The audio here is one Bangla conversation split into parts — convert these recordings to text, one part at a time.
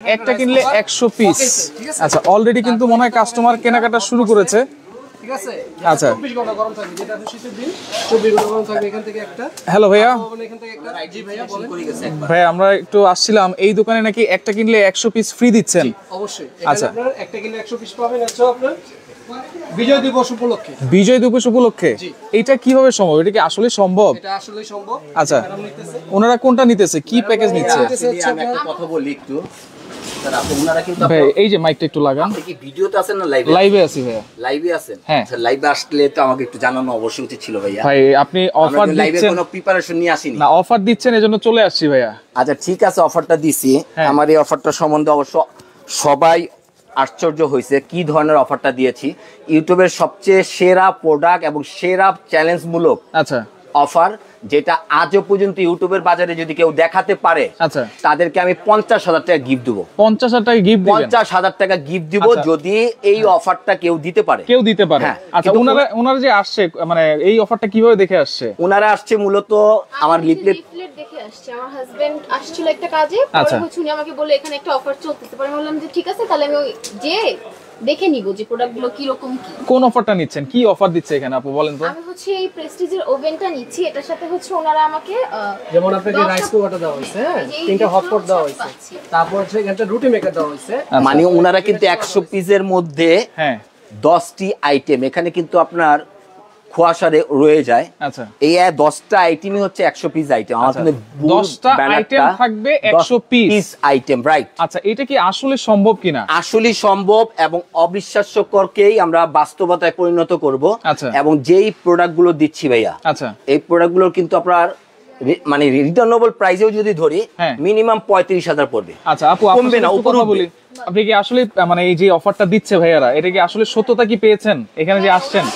একটা কিনলে 100 পিস। আচ্ছা, অলরেডি কিন্তু মনে হয় কাস্টমার কেনাকাটা শুরু করেছে। ঠিক আছে, আচ্ছা 24 ঘন্টা গরম থাকবে, যেটা শীতের দিন 24 ঘন্টা গরম থাকবে। এখান থেকে একটা হ্যালো ভাইয়া। এখান থেকে একটা জি ভাইয়া বলেন। ভাই আমরা একটু আসছিলাম, এই দোকানে নাকি একটা কিনলে 100 পিস ফ্রি দিচ্ছেন। অবশ্যই। আচ্ছা, আপনারা একটা কিনলে 100 পিস পাবেন। আচ্ছা, আপনার বিজয় দিবস উপলক্ষে। বিজয় দিবস উপলক্ষে এটা কিভাবে সম্ভব? এটা কি আসলে সম্ভব? এটা আসলে সম্ভব। আচ্ছা, ওনারা কোনটা নিতেছে, কি প্যাকেজ নিচ্ছে? আমি একটা কথা বলি একটু স্যার, আপনারা কিন্তু ভাই এই যে মাইকটা একটু লাগান। আপনি কি ভিডিওতে আছেন না লাইভে? লাইভে আছি ভাইয়া। লাইভে আছেন? হ্যাঁ। আচ্ছা, লাইভে আসলে তো আমাকে একটু জানানো অবশ্যই উচিত ছিল ভাইয়া। ভাই আপনি অফার লাইভে দিচ্ছেন কোনো প্রিপারেশন নিয়ে আসিনি। না, অফার দিচ্ছেন এজন্য চলে আসছি ভাইয়া। আচ্ছা ঠিক আছে, অফারটা দিছি। হ্যাঁ। আমার এই অফারটা সম্বন্ধে অবশ্য সবাই আশ্চর্য হয়েছে কি ধরনের অফারটা দিয়েছি। ইউটিউবের সবচেয়ে সেরা প্রোডাক্ট এবং সেরা চ্যালেঞ্জমূলক আচ্ছা অফার, যেটা আজও পর্যন্ত ইউটিউবের বাজারে যদি কেউ দেখাতে পারে, আচ্ছা, তাদেরকে আমি 50,000 টাকা গিফট দেবো। 50,000 টাকা গিফট দিবেন? 50,000 টাকা গিফট দিব আচ্ছা। যদি এই অফারটা কেউ দিতে পারে। কেউ দিতে পারে? হ্যাঁ। আচ্ছা, ওনারা যে আসছে, মানে এই অফারটা কিভাবে দেখে আসছে? ওনারা আসছে মূলত আমার লিফলেট দেখে আসছে। আমার হাজবেন্ড আসছিল একটা কাজে, আচ্ছা। পরে হচ্ছে উনি আমাকে বলে এখানে একটা অফার চলতেছে। পরে আমি বললাম যে ঠিক আছে, তাহলে আমি যে দেখে নিব যে প্রোডাক্টগুলো কি রকম কি। কোন অফারটা নিচ্ছেন, কি অফার দিচ্ছে এখানে আপু বলেন তো? আমি হচ্ছে এই প্রেস্টিজের ওভেনটা নিচ্ছি, এটার সাথে হচ্ছে ওনারা আমাকে যেমন আপনাকে রাইস কুকারটা দেওয়া হয়েছে, হ্যাঁ, 3টা হটপট দেওয়া হয়েছে, তারপর হচ্ছে এখানটা রুটি মেকার দেওয়া হয়েছে। মানে ওনারা কিন্তু 100 পিসের মধ্যে হ্যাঁ 10টি আইটেম এখানে কিন্তু আপনার খোয়াশা রয়ে যায়। আচ্ছা, এই 10টা আইটেমই হচ্ছে 100 পিস আইটেম। আমার কিন্তু 10টা আইটেম থাকবে 100 পিস আইটেম, রাইট। আচ্ছা, এটা কি আসলে সম্ভব কিনা? আসলে সম্ভব এবং অবিশ্বাস্যকরকেই আমরা বাস্তবতায় পরিণত করব। আচ্ছা। এবং যেই প্রোডাক্টগুলো দিচ্ছি ভাইয়া, আচ্ছা, এই প্রোডাক্টগুলোর কিন্তু আপনার মানে রিটার্নেবল প্রাইসেও যদি ধরি হ্যাঁ। মিনিমাম 35,000 পড়বে। আচ্ছা আপু, কমবে না, একটু উপরে কথা উঠবে। বলি। আপনি কি আসলে মানে এই যে অফারটা দিচ্ছে ভাইয়ারা, এটা কি আসলে সত্যতা কি পেয়েছেন এখানে যে আসছেন?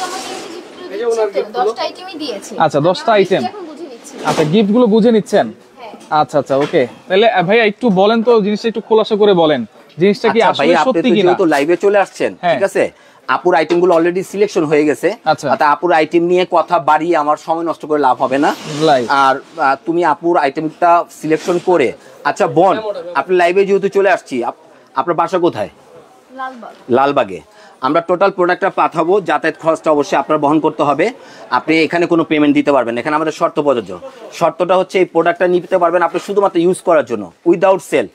10টা আইটেমই দিয়েছি। আচ্ছা, 10টা আইটেম। এখন বুঝে নিচ্ছি। আচ্ছা, গিফট গুলো বুঝে নিচ্ছেন? হ্যাঁ। আচ্ছা আচ্ছা, ওকে। তাহলে ভাইয়া একটু বলেন তো, জিনিসটা একটু খোলাসা করে বলেন, জিনিসটা কি আচ্ছা আসলে ভাইয়া, আপনি সত্যি তো কিনা? যেহেতু লাইভে চলে আসছেন, হ্যাঁ। ঠিক আছে, আপুর আইটেমগুলো অলরেডি সিলেকশন হয়ে গেছে। আচ্ছা। অর্থাৎ আপুর আইটেম নিয়ে কথা বাড়িয়ে আমার সময় নষ্ট করে লাভ হবে না। লাইভ। আর তুমি আপুর আইটেমটা সিলেকশন করে, আচ্ছা বোন, আপনি লাইভে যেহেতু চলে আসছি, আপনার বাসা কোথায়? লালবাগ। লালবাগে। আমরা টোটাল প্রোডাক্টটা পাঠাবো, যাতায়াত খরচটা অবশ্যই আপনার বহন করতে হবে। আপনি এখানে কোনো পেমেন্ট দিতে পারবেন না, এখানে আমাদের শর্ত প্রযোজ্য। শর্তটা হচ্ছে এই প্রোডাক্টটা নিতে পারবেন আপনি শুধুমাত্র ইউজ করার জন্য, উইদাউট সেল।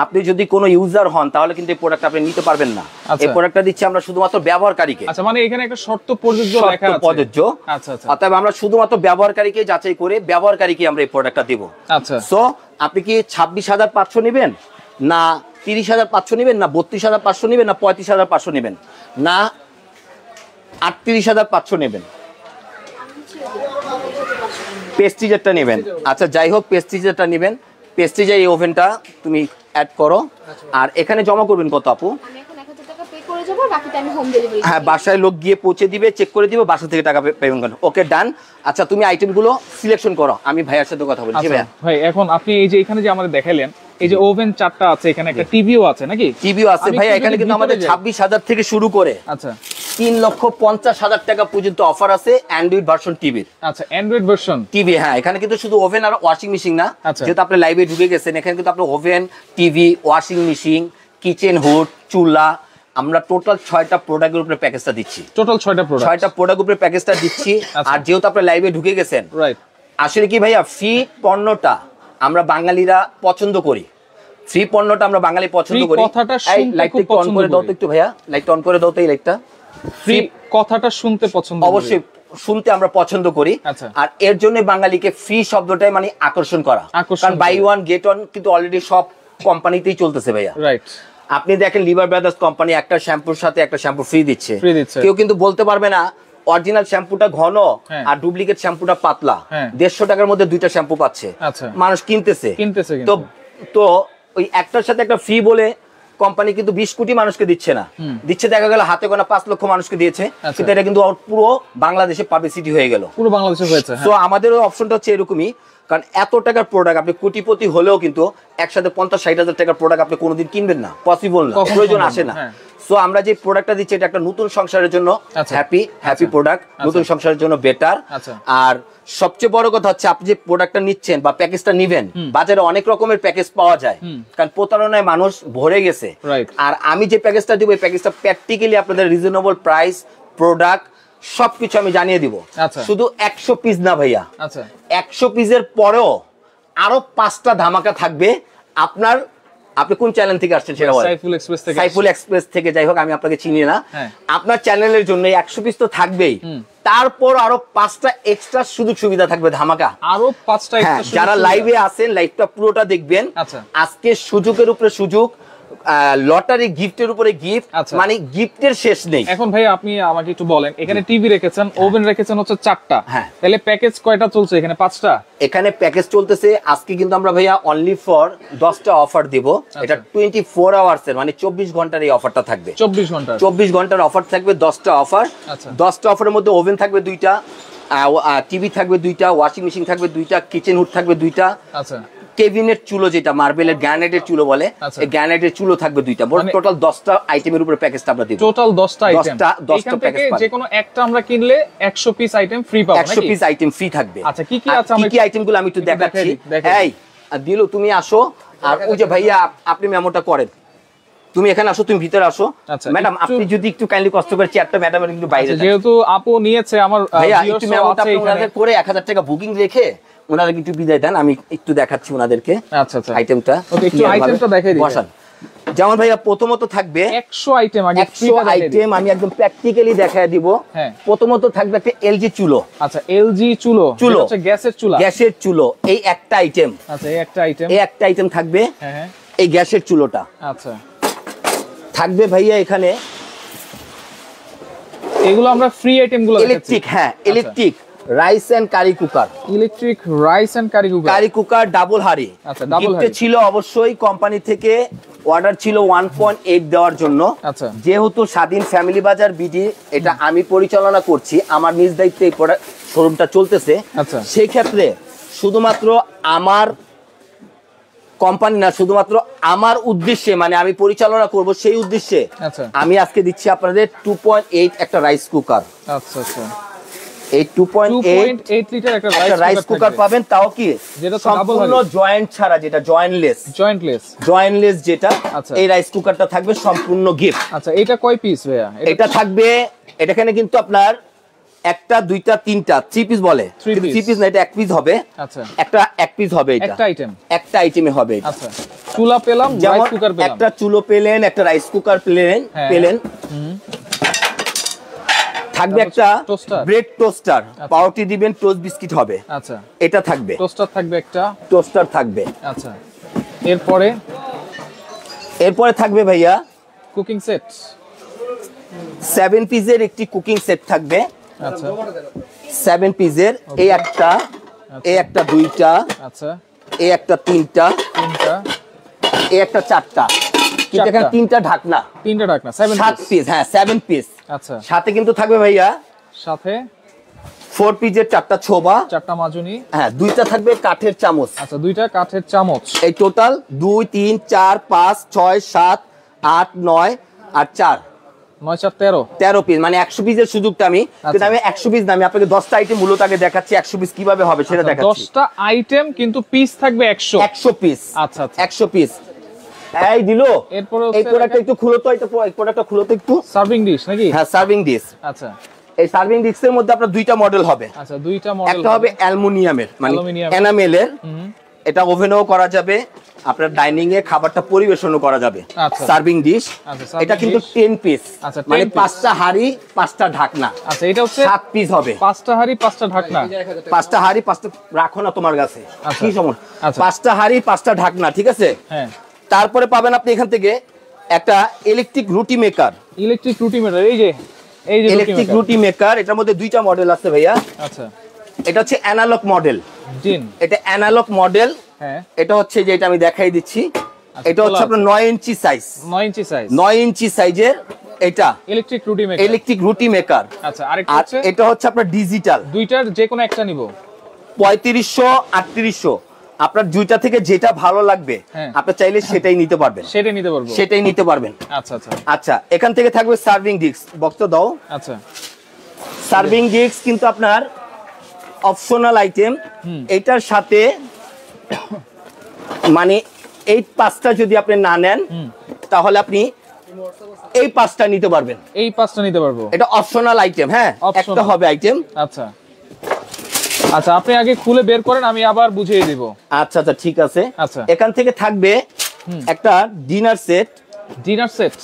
আপনি যদি কোনো ইউজার হন তাহলে কিন্তু এই প্রোডাক্ট আপনি নিতে পারবেন না। আচ্ছা। এই প্রোডাক্টটা দিচ্ছি আমরা শুধুমাত্র ব্যবহারকারীকে। আচ্ছা, মানে এখানে একটা শর্ত প্রযোজ্য লেখা শর্ত আছে। প্রযোজ্য। আচ্ছা আচ্ছা অতএব আমরা শুধুমাত্র ব্যবহারকারীকে যাচাই করে ব্যবহারকারীকে আমরা এই প্রোডাক্টটা দেব। আচ্ছা। সো আপনি কি 26,500 নেবেন, না 30,500 নেবেন, না 32,500 নেবেন, না 35,500 নেবেন, না 38,500 নেবেন? পেস্টিজারটা নেবেন। আচ্ছা যাই হোক, পেস্টিজারটা নেবেন। পেস্টিজার এই ওভেনটা তুমি অ্যাড করো। আর এখানে জমা করবেন কত আপু? আমি এখন 1000 টাকা পে করে যাব, বাকিটা আমি হোম ডেলিভারি। হ্যাঁ, বাসায় লোক গিয়ে পৌঁছে দিবে, চেক করে দিবে, বাসা থেকে টাকা পেমেন্ট করবেন। ওকে, ডান। আচ্ছা, তুমি আইটেমগুলো সিলেকশন করো, আমি ভাইয়ার সাথে কথা বলছি। আচ্ছা ভাইয়া ভাই, এখন আপনি এই যে এখানে যে আমাদের দেখাইলেন, এই যে ওভেন 4টা আছে, এখানে একটা টিভিও আছে নাকি? টিভিও আছে আমি ভাইয়া। একটু এখানে যদি কিন্তু আমাদের ভিতরে যাই। 26,000 থেকে শুরু করে আচ্ছা 3,50,000 টাকা পর্যন্ত অফার আছে অ্যান্ড্রয়েড ভার্সন টিভির। আচ্ছা, অ্যান্ড্রয়েড ভার্সন টিভি, হ্যাঁ। এখানে কিন্তু শুধু ওভেন আর ওয়াশিং মেশিন না, আচ্ছা। যেহেতু আপনি লাইভে ঢুকে গেছেন, এখানে কিন্তু আপনি oven, TV, washing machine, kitchen hood, চুলা, আমরা টোটাল 6টা প্রোডাক্টের উপরে প্যাকেজটা দিচ্ছি। টোটাল 6টা প্রোডাক্ট। 6টা প্রোডাক্ট উপরে প্যাকেজটা দিচ্ছি। আচ্ছা। আর যেহেতু আপনি লাইভে ঢুকে গেছেন, রাইট। আসলে কি ভাইয়া, ফ্রি পণ্যটা আমরা বাঙালিরা পছন্দ করি। ফ্রি পণ্যটা আমরা বাঙালি পছন্দ করি। কথাটা এই শুনতে লাইটটা খুব একটু অন করে পছন্দ দাও তো করি। একটু ভাইয়া, লাইটটা অন করে দাও তো এই লাইটটা। ফ্রি কথাটা শুনতে পছন্দ করি। অবশ্যই শুনতে আমরা পছন্দ করি। আচ্ছা। আর এর জন্য বাঙালিকে ফ্রি শব্দটাই মানে আকর্ষণ করা। কারণ বাই ওয়ান গেট ওয়ান কিন্তু অলরেডি সব কোম্পানিতেই চলতেছে ভাইয়া। রাইট। আপনি দেখেন লিভার ব্রাদার্স কোম্পানি একটা শ্যাম্পুর সাথে একটা শ্যাম্পু ফ্রি দিচ্ছে। ফ্রি দিচ্ছে। কেউ কিন্তু বলতে পারবে না অরিজিনাল শ্যাম্পুটা ঘন হ্যাঁ। আর ডুপ্লিকেট শ্যাম্পুটা পাতলা। হ্যাঁ। 150 টাকার মধ্যে 2টা শ্যাম্পু পাচ্ছে। আচ্ছা। মানুষ কিনতেছে। কিন্তু। তো ওই একটার সাথে একটা ফ্রি বলে কোম্পানি কিন্তু 20 কোটি মানুষকে দিচ্ছে না, দিচ্ছে দেখা গেল হাতে গোনা 5 লক্ষ মানুষকে দিয়েছে। আচ্ছা। কিন্তু এটা কিন্তু পুরো বাংলাদেশে পাবলিসিটি হয়ে গেল, পুরো বাংলাদেশে হয়েছে। তো আমাদের অপশনটা হচ্ছে এরকমই। কারণ এত টাকার প্রোডাক্ট আপনি কোটিপতি হলেও কিন্তু একসাথে 50-60 হাজার টাকার প্রোডাক্ট আপনি কোনোদিন কিনবেন না, পসিবল না, প্রয়োজন আসে না। সো আমরা যে প্রোডাক্টটা দিচ্ছি এটা একটা নতুন সংসারের জন্য আচ্ছা। হ্যাপি প্রোডাক্ট, নতুন সংসারের জন্য বেটার। আচ্ছা। আর সবচেয়ে বড় কথা হচ্ছে আপনি যে প্রোডাক্টটা নিচ্ছেন বা প্যাকেজটা নিবেন, বাজারে অনেক রকমের প্যাকেজ পাওয়া যায়, কারণ প্রতারণায় মানুষ ভরে গেছে। Right. আর আমি যে প্যাকেজটা দিব এই প্যাকেজটা প্র্যাকটিক্যালি আপনাদের রিজনেবল প্রাইস, প্রোডাক্ট সবকিছু আমি জানিয়ে দিব। আচ্ছা। শুধু 100 পিস না ভাইয়া, আচ্ছা 100 পিসের পরেও আরো 5টা ধামাকা থাকবে। আপনি কোন চ্যানেল থেকে আসছেন সেটা বলেন? সাইফুল এক্সপ্রেস থেকে। সাইফুল এক্সপ্রেস থেকে, যাই হোক আমি আপনাকে চিনি না। হ্যাঁ। আপনার চ্যানেলের জন্য 100 পিস তো থাকবেই, তারপর আরো 5টা এক্সট্রা সুযোগ সুবিধা থাকবে ধামাকা। আরো 5টা হ্যাঁ, extra যারা সুযোগ লাইভে আছেন লাইভটা পুরোটা দেখবেন। আচ্ছা। আজকে সুযোগের উপরে সুযোগ, লটারি গিফটের উপরে গিফট, আচ্ছা। মানে গিফটের শেষ নেই। এখন ভাই আপনি আমাকে একটু বলেন, এখানে টিভি রেখেছেন, ওভেন রেখেছেন হচ্ছে 4টা, হ্যাঁ। তাহলে প্যাকেজ কয়টা চলছে এখানে? 5টা। এখানে প্যাকেজ চলতেছে আজকে কিন্তু আমরা ভাইয়া অনলি ফর 10টা অফার দিব। এটা 24 আওয়ার্স এর, মানে 24 ঘন্টার এই অফারটা থাকবে। 24 ঘন্টা। 24 ঘন্টার অফার থাকবে, 10টা অফার। আচ্ছা। 10টা অফারের মধ্যে ওভেন থাকবে 2টা, টিভি থাকবে 2টা, ওয়াশিং মেশিন থাকবে 2টা, কিচেন হুড থাকবে 2টা, আচ্ছা কেবিনেট চুলো যেটা মার্বেলের গ্রানাইটের চুলো বলে, আচ্ছা। এই গ্রানাইটের চুলো থাকবে 2টা। মানে টোটাল 10টা আইটেমের উপরে প্যাকেজটা আমরা দিব। টোটাল 10টা আইটেম। 10টা এখান থেকে প্যাকেজ পাবেন। যে কোনো একটা আমরা কিনলে 100 পিস আইটেম ফ্রি পাবো 100 নাকি? পিস আইটেম ফ্রি থাকবে। আচ্ছা, কি কি আর আছে আমরা কি আইটেমগুলো আমি একটু একটু দেখাচ্ছি। দেখাই দিই। এই দিলু তুমি আসো, আর ওই যে ভাইয়া আপনি মেমোটা করেন, তুমি এখানে আসো, তুমি ভিতরে আসো। আচ্ছা, ম্যাডাম একটু- আপনি যদি একটু কাইন্ডলি কষ্ট করে চেয়ারটা ম্যাডামের কিন্তু বাইরে আচ্ছা, দেন। যেহেতু আপু নিয়েছে, আমার ভাইয়া viewers একটু ও মেমোটা আছে আপনি এখানে। ওনাদের করে 1000 টাকা বুকিং রেখে ওনাদেরকে একটু বিদায় দেন, আমি একটু দেখাচ্ছি ওনাদেরকে আচ্ছা আচ্ছা আইটেমটা। ওকে, একটু আইটেমটা দেখাই দিই। বসান। যেমন ভাইয়া প্রথমত থাকবে 100 আইটেম, আগে 100 আইটেম, আমি একদম প্র্যাকটিক্যালি দেখায় দিব। হ্যাঁ। প্রথমত থাকবে একটা এলজি চুলো, আচ্ছা এলজি চুলো, চুলো। যেটা হচ্ছে গ্যাসের চুলা। গ্যাসের চুলো, এই একটা আইটেম। আচ্ছা এই একটা আইটেম। এই একটা আইটেম থাকবে, হ্যাঁ হ্যাঁ এই গ্যাসের চুলোটা আচ্ছা। থাকবে ভাইয়া। এখানে এগুলো আমরা ফ্রি আইটেম গুলো ইলেকট্রিক, হ্যাঁ electric rice and curry cooker, electric rice and curry cooker. Curry cooker double হাড়ি। আচ্ছা, ডাবল গিফটে হাঁড়ি। ছিল অবশ্যই, কোম্পানি থেকে অর্ডার ছিল 1.8 দেওয়ার জন্য। আচ্ছা। যেহেতু স্বাধীন ফ্যামিলি বাজার বিডি এটা আমি পরিচালনা করছি, আমার নিজ দায়িত্বে এই শোরুমটা চলতেছে। আচ্ছা। সেই ক্ষেত্রে শুধুমাত্র আমার কোম্পানি না, শুধুমাত্র আমার উদ্দেশ্যে, মানে আমি পরিচালনা করব সেই উদ্দেশ্যে আচ্ছা। আমি আজকে দিচ্ছি আপনাদের 2.8 একটা রাইস কুকার। আচ্ছা আচ্ছা এই 2.8 লিটার একটা একটা রাইস কুকার পাবেন, তাও কি যেটা তো সম্পূর্ণ double জয়েন্ট ছাড়া, যেটা জয়েন্টলেস যেটা, আচ্ছা। এই রাইস কুকারটা থাকবে সম্পূর্ণ গিফট। আচ্ছা এটা কয় পিস ভাইয়া? এটা থাকবে, এটা এখানে কিন্তু আপনার একটা, দুইটা, তিনটা, 3 পিস বলে, Three কিন্তু piece। 3 পিস না, এটা 1 পিস হবে। আচ্ছা একটা 1 পিস হবে, এটা একটা আইটেম। একটা আইটেমে হবে এটা। আচ্ছা চুলা পেলাম, যেমন রাইস কুকার পেলাম। একটা চুলো পেলেন, একটা রাইস কুকার পেলেন, হ্যাঁ। থাকবে একটা toaster। ব্রেড টোস্টার, পাউরুটি দিবেন, টোস্ট বিস্কিট হবে, আচ্ছা এটা থাকবে। টোস্টার থাকবে একটা। টোস্টার থাকবে। আচ্ছা এরপরে থাকবে ভাইয়া কুকিং সেট। 7 পিসের একটি কুকিং সেট থাকবে। আচ্ছা 7 পিসের, এই একটা, এই একটা, দুইটা, আচ্ছা এই একটা, তিনটা, তিনটা, এই একটা, চারটা, কিন্তু এখানে 3টা ঢাকনা, তিনটা ঢাকনা, 7 7 পিস। হ্যাঁ 7 পিস। আচ্ছা সাথে কিন্তু থাকবে ভাইয়া সাথে 4 পিসের 4টা ছোবা, 4টা মাজুনি। হ্যাঁ 2টা থাকবে কাঠের চামচ। আচ্ছা 2টা কাঠের চামচ। এই টোটাল 2 3 4 5 6 7 8 9 আর 4 9 4 13 13 পিস, মানে 100 পিসের সুযোগটা আমি, কিন্তু আমি 100 পিস না, আমি আপনাকে 10টা আইটেম মূলত আগে দেখাচ্ছি 100 পিস কিভাবে হবে সেটা দেখাচ্ছি। 10টা আইটেম কিন্তু পিস থাকবে 100 পিস। আচ্ছা আচ্ছা 100 পিস। এই দিলো, এরপরে এই প্রোডাক্টটা একটু খুলো তো, এই প্রোডাক্টটা খুলো তো একটু। সার্ভিং ডিশ নাকি? হ্যাঁ সার্ভিং ডিশ। আচ্ছা এই সার্ভিং ডিশের মধ্যে আপনার 2টা মডেল হবে। আচ্ছা 2টা মডেল। একটা হবে অ্যালুমিনিয়ামের, মানে অ্যালুমিনিয়াম। এনামেলের, এটা ওভেনও করা যাবে, আপনার ডাইনিং এ খাবারটা পরিবেশনও করা যাবে। আচ্ছা। সার্ভিং ডিশ, আচ্ছা, serving এটা কিন্তু dish। 10 পিস, আচ্ছা, 10 মানে piece। 5টা হাঁড়ি 5টা ঢাকনা। আচ্ছা এটা হচ্ছে 7 পিস হবে। 5টা হাঁড়ি 5টা ঢাকনা। 5টা হাঁড়ি 5টা রাখো না তোমার কাছে, আচ্ছা। কি সমস্যা? আচ্ছা। 5টা হাঁড়ি 5টা ঢাকনা, ঠিক আছে। হ্যাঁ তারপরে পাবেন আপনি এখান থেকে একটা ইলেকট্রিক রুটি মেকার। ইলেকট্রিক রুটি মেকার, এই যে ইলেকট্রিক রুটি মেকার, এটার মধ্যে 2টা মডেল আছে ভাইয়া। আচ্ছা এটা হচ্ছে অ্যানালগ মডেল, জিন। এটা অ্যানালগ মডেল। হ্যাঁ এটা হচ্ছে যে এটা আমি দেখাই দিচ্ছি, এটা হচ্ছে খোলা আপনার 9 ইঞ্চি সাইজ, 9 ইঞ্চি সাইজ 9 ইঞ্চি সাইজের এটা ইলেকট্রিক রুটি মেকার। ইলেকট্রিক রুটি মেকার। আচ্ছা আরেকটা আর হচ্ছে এটা হচ্ছে আপনার ডিজিটাল, দুইটার যে কোনো একটা নিব। 3500 3800 আপনার দুইটা থেকে যেটা ভালো লাগবে হ্যাঁ। আপনি চাইলে সেটাই নিতে পারবেন, সেটাই নিতে পারবো। সেটাই নিতে পারবেন। আচ্ছা আচ্ছা আচ্ছা, এখান থেকে থাকবে সার্ভিং ডিস্ক, বক্স দাও। আচ্ছা সার্ভিং ডিস্ক কিন্তু আপনার অপশনাল আইটেম, এটার সাথে মানে এই 5টা যদি আপনি না নেন তাহলে আপনি এই 5টা নিতে পারবেন। এই 5টা নিতে পারবো। এটা অপশনাল আইটেম, হ্যাঁ Optional। একটা হবে আইটেম। আচ্ছা আচ্ছা, আপনি আগে খুলে বের করেন, আমি আবার বুঝিয়ে দিব। আচ্ছা আচ্ছা ঠিক আছে। আচ্ছা। এখান থেকে থাকবে একটা dinner set. Dinner set,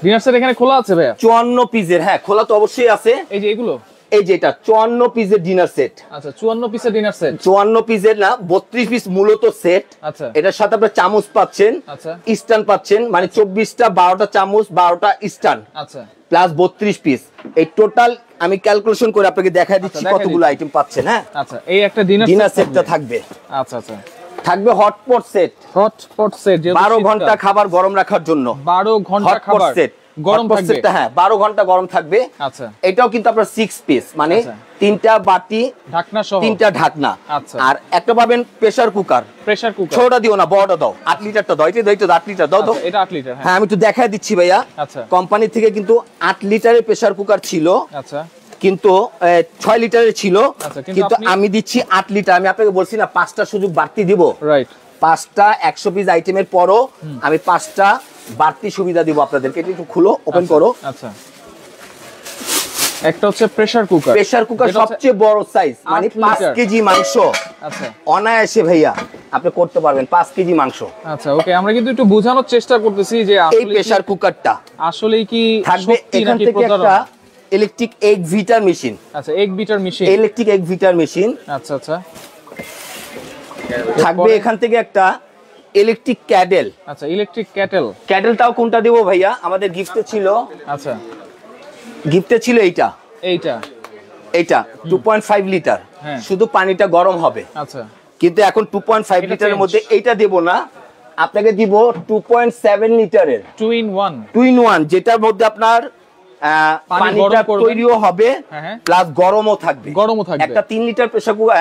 dinner set এখানে খোলা আছে ভাইয়া? 54 পিসের, হ্যাঁ খোলা তো অবশ্যই আছে। এই যে এগুলো, এই যে এটা 54 পিসের ডিনার সেট। আচ্ছা 54 পিসের ডিনার সেট। 54 পিসের না, 32 পিস মূলত সেট। আচ্ছা এটার সাথে আপনি চামচ পাচ্ছেন, আচ্ছা স্ট্যান্ড পাচ্ছেন, মানে 24টা 12টা চামচ 12টা স্ট্যান্ড আচ্ছা প্লাস 32 পিস। এই টোটাল আমি ক্যালকুলেশন করে আপনাকে দেখাই দিচ্ছি দেখাই কতগুলো দিচ্ছি। আইটেম পাচ্ছেন। হ্যাঁ, আচ্ছা, এই একটা ডিনার ডিনার সেটটা থাকবে। আচ্ছা আচ্ছা, থাকবে হটপট সেট, হটপট সেট, 12 ঘন্টা খাবার গরম রাখার জন্য। 12 ঘন্টা হটপট খাবার সেট গরম থাকবে। হ্যাঁ 12 ঘন্টা গরম থাকবে। আচ্ছা, এটাও কিন্তু আপনার 6 পিস, মানে আচ্ছা। 3টা বাটি ঢাকনা সহ 3টা ঢাকনা। আচ্ছা। আর একটা পাবেন প্রেসার কুকার। Pressure cooker. ছোটটা দিও না, বড়টা দাও। 8 লিটারটা দাও, এটা দাও, 8 লিটার দাও। আচ্ছা, এটা 8 লিটার। হ্যাঁ আমি একটু দেখাই দিচ্ছি ভাইয়া। আচ্ছা কোম্পানি থেকে কিন্তু 8 লিটারের প্রেসার কুকার ছিল, আচ্ছা কিন্তু 6 লিটারের ছিল। আচ্ছা, কিন্তু কিন্তু আপনি- আমি দিচ্ছি 8 লিটার। আমি আপনাকে বলছি না 5টা সুযোগ বাড়তি দিব। রাইট। 5টা 100 পিস আইটেমের পরও আমি 5টা বাড়তি সুবিধা দিব আপনাদেরকে। এটা একটু খুলো, ওপেন করো। আচ্ছা, একটা হচ্ছে প্রেসার কুকার। প্রেসার কুকার সবচেয়ে বড় সাইজ, মানে 8 5 লিটার। কেজি মাংস আচ্ছা অনায়াসে ভাইয়া আপনি করতে পারবেন। 5 কেজি মাংস আচ্ছা, ওকে, আমরা কিন্তু একটু বোঝানোর চেষ্টা করতেছি যে এই আসলে প্রেসার কুকারটা আসলেই কি থাকবে। সত্যি এখান নাকি থেকে একটা প্রতারণা? Electric egg beater machine. আচ্ছা, এক beater machine. Electric egg beater machine আচ্ছা আচ্ছা থাকবে। এখান থেকে একটা ইলেকট্রিক ক্যাডেল। আচ্ছা, ইলেকট্রিক ক্যাটেল। ক্যাডেলটাও কোনটা দেবো ভাইয়া? আমাদের গিফটে ছিল, আচ্ছা, গিফটে ছিল এইটা, এইটা। এইটা 2.5 লিটার। হ্যাঁ। শুধু পানিটা গরম হবে, আচ্ছা, কিন্তু এখন 2.5 এটা লিটারের change। মধ্যে এইটা দেব না, আপনাকে দিব 2.7 লিটারের 2 in 1। 2 in 1, যেটার মধ্যে আপনার পানি পানিটা গরম করবেন। তৈরিও হবে হ্যাঁ, হ্যাঁ। প্লাস গরমও থাকবে। গরমও থাকবে। একটা 3 লিটার প্রেসার কুকার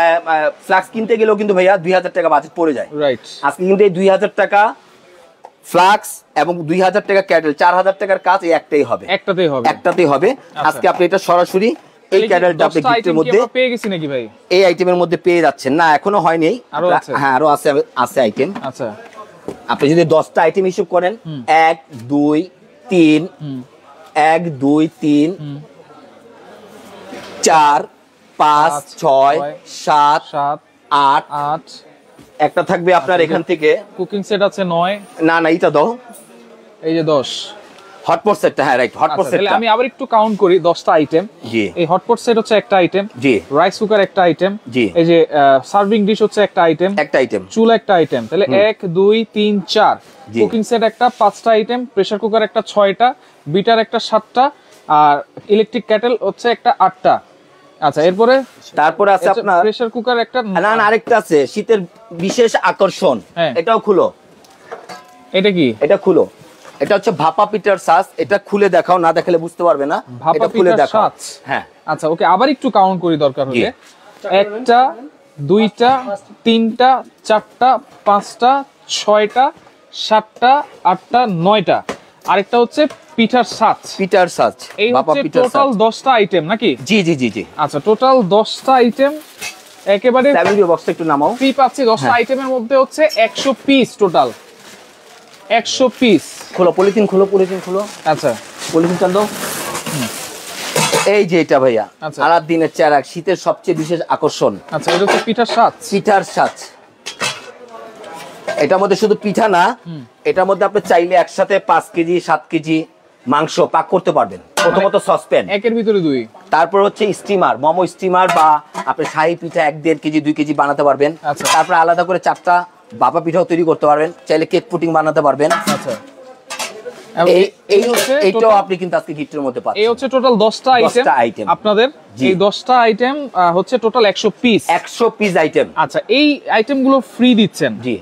ফ্লাক্স কিনতে গেলেও কিন্তু ভাইয়া 2000 টাকা বাজেট পড়ে যায়। রাইট। আজকে কিন্তু এই 2000 টাকা ফ্লাক্স এবং 2000 টাকা ক্যাডেল, 4000 টাকার কাজ এই একটাই হবে, একটাতেই হবে। একটাতেই হবে। আজকে আপনি এটা সরাসরি এই ক্যাডেলটা আপনি 10টা গিফটের item কি মধ্যে আমরা পেয়ে গেছি নাকি ভাই? এই আইটেমের মধ্যে পেয়ে যাচ্ছেন। না এখনো হয়নি, আরো আছে? হ্যাঁ আরো আছে, আছে আইটেম। আচ্ছা, আপনি যদি 10টা আইটেম হিসেব করেন, 1 2 3 1 2 3 4 5 6 7 7 8 8। একটা থাকবে আপনার এখান থেকে। কুকিং সেট আছে 9। না না এটা দাও, এই যে 10। হটপট সেটটা। হ্যাঁ রাইট, হটপট আচ্ছা, তাহলে সেটটা। আমি আবার একটু কাউন্ট করি 10টা আইটেম। জি এই হটপট সেট হচ্ছে একটা আইটেম, জি রাইস কুকার একটা আইটেম, জি। এই যে সার্ভিং ডিশ হচ্ছে একটা আইটেম, একটা আইটেম, চুলা একটা আইটেম। তাহলে 1 2 3 4। জি। কুকিং সেট একটা 5টা আইটেম, প্রেসার কুকার একটা 6টা, বিটার একটা 7টা, আর ইলেকট্রিক ক্যাটেল হচ্ছে একটা 8টা। আচ্ছা, এরপরে তারপরে আছে আপনার, প্রেসার কুকার একটা। না না আরেকটা আছে শীতের বিশেষ আকর্ষণ। হ্যাঁ। এটাও খুলো, এটা কি? এটা খুলো। এটা হচ্ছে ভাপা পিঠার সাজ। এটা খুলে দেখাও, না দেখালে বুঝতে পারবে না। ভাপা এটা খুলে পিঠার দেখাও। সাজ। হ্যাঁ আচ্ছা, ওকে, আবার একটু কাউন্ট করি দরকার জি। হলে। 1টা 2টা 3টা 4টা 5টা 6টা 7টা 8টা 9টা। আরেকটা হচ্ছে পিঠার সাজ। পিঠার সাজ, এই ভাপা হচ্ছে পিঠার টোটাল সাজ। 10টা আইটেম নাকি? জি জি জি জি। আচ্ছা, টোটাল 10টা আইটেম একেবারে ফ্যামিলি বক্সটা একটু নামাও। ফ্রি পাচ্ছি। 10টা আইটেমের মধ্যে হচ্ছে 100 পিস টোটাল, 100 পিস। খোলো পলিথিন, খোলো পলিথিন, খোলো আচ্ছা পলিথিন চাল দাও। এই যে এটা ভাইয়া আচ্ছা। আলাদিনের চেরাগ, শীতের সবচেয়ে বিশেষ আকর্ষণ, আচ্ছা, এটা হচ্ছে পিঠার সাজ। পিঠার সাজ। এটার মধ্যে শুধু পিঠা না, এটার মধ্যে আপনি চাইলে একসাথে 5 কেজি 7 কেজি মাংস পাক করতে পারবেন। প্রথমত সসপ্যান, একের ভিতরে 2। তারপর হচ্ছে স্টিমার, মোমো স্টিমার, বা আপনি শাহী পিঠা 1.5 কেজি 2 কেজি বানাতে পারবেন। আচ্ছা। তারপর আলাদা করে 4টা ভাপা পিঠাও তৈরি করতে পারবেন। চাইলে কেক পুডিং বানাতে পারবেন। আচ্ছা, এই এইটাও আপনি কিন্তু আজকে গিফটের মধ্যে পাচ্ছেন। এই হচ্ছে টোটাল 10টা 10টা আইটেম item। আপনাদের। জি। এই 10টা আইটেম হচ্ছে টোটাল 100 পিস। 100 piece item. আচ্ছা, এই আইটেমগুলো ফ্রি দিচ্ছেন জি।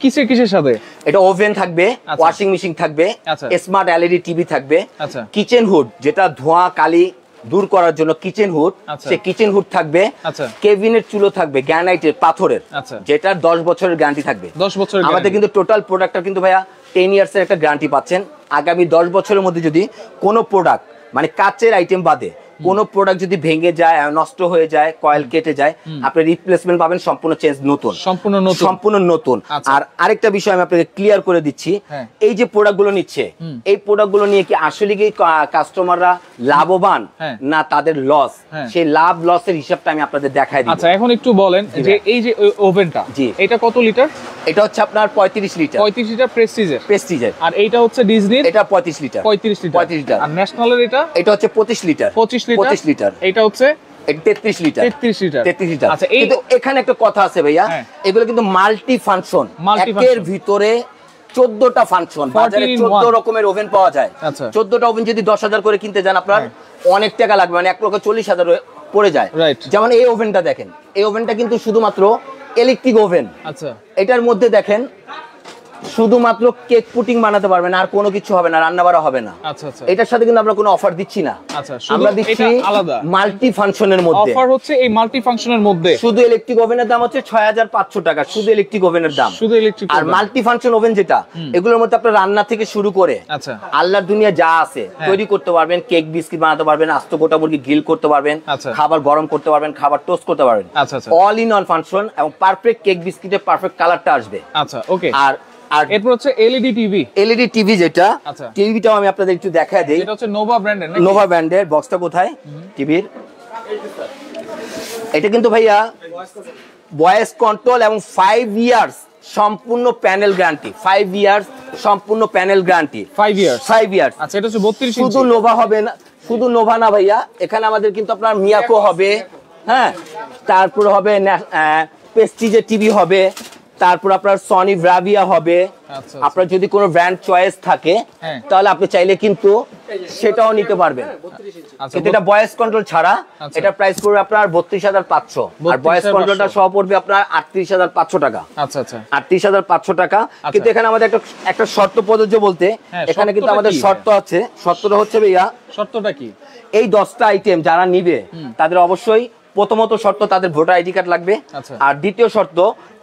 কিসের কিসের সাথে? এটা ওভেন থাকবে, আচ্ছা। ওয়াশিং মেশিন থাকবে, আচ্ছা। স্মার্ট এলইডি টিভি থাকবে, আচ্ছা। কিচেন হুড যেটা ধোঁয়া কালি দূর করার জন্য কিচেন হুড, আচ্ছা। সে কিচেন হুড থাকবে, আচ্ছা। কেবিনের চুলো থাকবে গ্রানাইটের পাথরের, আচ্ছা। যেটার 10 বছরের গ্যারান্টি থাকবে। 10 বছরের আমাদের guarantee। কিন্তু টোটাল প্রোডাক্টটা কিন্তু ভাইয়া 10 ইয়ার্সের একটা গ্যারান্টি পাচ্ছেন। আগামী 10 বছরের মধ্যে যদি কোনো প্রোডাক্ট মানে কাচের আইটেম বাদে কোনো প্রোডাক্ট যদি ভেঙে যায়, নষ্ট হয়ে যায়, কয়েল কেটে যায়, আপনি রিপ্লেসমেন্ট পাবেন সম্পূর্ণ চেঞ্জ, নতুন, সম্পূর্ণ নতুন। সম্পূর্ণ নতুন। আচ্ছা। আর আরেকটা বিষয় আমি আপনাকে ক্লিয়ার করে দিচ্ছি, হ্যাঁ। এই যে প্রোডাক্টগুলো নিচ্ছে, এই প্রোডাক্টগুলো নিয়ে কি আসলে কি কাস্টমাররা লাভবান হ্যাঁ। না তাদের লস, হ্যাঁ। সেই লাভ লসের হিসাবটা আমি আপনাদের দেখাই দিই। আচ্ছা, এখন একটু বলেন যে এই যে ওভেনটা, জি। এটা কত লিটার? এটা হচ্ছে আপনার 35 লিটার 35 লিটার প্রেস্টিজের, প্রেস্টিজের, আর এইটা হচ্ছে ডিজনির এটা 35 লিটার 35 লিটার, 35 লিটার, আর ন্যাশনালের এটা এটা হচ্ছে 25 লিটার 25 লিটার, 25 লিটার, এটা হচ্ছে এটা 33 লিটার 33 লিটার। 33 লিটার। আচ্ছা, এই কিন্তু এখানে একটা কথা আছে ভাইয়া, হ্যাঁ। এগুলো কিন্তু মাল্টি ফাংশন, Multi একের function। ভিতরে 14টা ফাংশন, বাজারে 14 in 14 one। রকমের ওভেন পাওয়া যায়। আচ্ছা। 14টা ওভেন যদি 10,000 করে কিনতে যান আপনার হ্যাঁ। অনেক টাকা লাগবে, মানে 1,40,000 পড়ে যায়। Right। যেমন এই ওভেনটা দেখেন, এই ওভেনটা কিন্তু শুধুমাত্র ইলেকট্রিক ওভেন। আচ্ছা, এটার মধ্যে দেখেন শুধুমাত্র কেক পুটিং বানাতে পারবেন, আর কোনো কিছু হবে না, রান্না বাড়া হবে না। আচ্ছা, আচ্ছা, এটার সাথে কিন্তু আমরা কোনো অফার দিচ্ছি না, আচ্ছা, শুধু আমরা দিচ্ছি এটা আলাদা মাল্টি ফাংশনের মধ্যে। অফার হচ্ছে এই মাল্টি ফাংশনের মধ্যে। শুধু ইলেকট্রিক ওভেনের দাম হচ্ছে 6,500 টাকা, শুধু ইলেকট্রিক ওভেনের দাম। শুধু ইলেকট্রিক আর মাল্টি ফাংশন ওভেন যেটা, এগুলোর মধ্যে আপনার রান্না থেকে শুরু করে আচ্ছা, আল্লাহর দুনিয়া যা আছে হ্যাঁ। তৈরি করতে পারবেন, কেক বিস্কিট বানাতে পারবেন, আস্ত গোটা মুরগি গ্রিল করতে পারবেন, আচ্ছা। খাবার গরম করতে পারবেন, খাবার টোস্ট করতে পারবেন, আচ্ছা, আচ্ছা, অল ইন অল ফাংশন, এবং পারফেক্ট কেক বিস্কিটের পারফেক্ট কালারটা আসবে। আচ্ছা, ওকে। আর আর এরপর হচ্ছে এলইডি টিভি, এলইডি টিভি যেটা, আচ্ছা। টিভিটাও আমি আপনাদের একটু দেখায় দেই। এটা হচ্ছে নোভা ব্র্যান্ডের নাকি? নোভা ব্র্যান্ডের। বক্সটা কোথায় টিভির? এটা কিন্তু ভাইয়া ভয়েস কন্ট্রোল এবং 5 ইয়ার্স সম্পূর্ণ প্যানেল গ্যারান্টি, 5 ইয়ার্স সম্পূর্ণ প্যানেল গ্যারান্টি, 5 ইয়ার্স। 5 ইয়ার্স। আচ্ছা, এটা হচ্ছে 32 শুধু ইঞ্চি। নোভা হবে না, শুধু নোভা না ভাইয়া, এখানে আমাদের কিন্তু আপনার মিয়াকো হবে, হ্যাঁ, তারপর হবে প্রেস্টিজের টিভি হবে, তারপর আপনার সনি ব্রাভিয়া হবে। আচ্ছা, আপনার যদি কোনো ব্র্যান্ড চয়েস থাকে হ্যাঁ। তাহলে আপনি চাইলে কিন্তু সেটাও নিতে পারবেন। আচ্ছা, কিন্তু এটা ভয়েস কন্ট্রোল ছাড়া, আচ্ছা। এটা প্রাইস পড়বে আপনার 32,500, আর ভয়েস 32,500 কন্ট্রোলটা সহ পড়বে আপনার 38,500 টাকা। আচ্ছা, আচ্ছা, 38,500 টাকা। কিন্তু এখানে আমাদের একটা শর্ত প্রযোজ্য বলতে, হ্যাঁ, এখানে কিন্তু শর্তটা আমাদের কি? শর্ত আছে। শর্তটা হচ্ছে ভাইয়া, শর্তটা কি? এই 10টা আইটেম যারা নিবে তাদের অবশ্যই প্রথমত শর্ত তাদের ভোটার আইডি কার্ড লাগবে, আচ্ছা। আর দ্বিতীয় শর্ত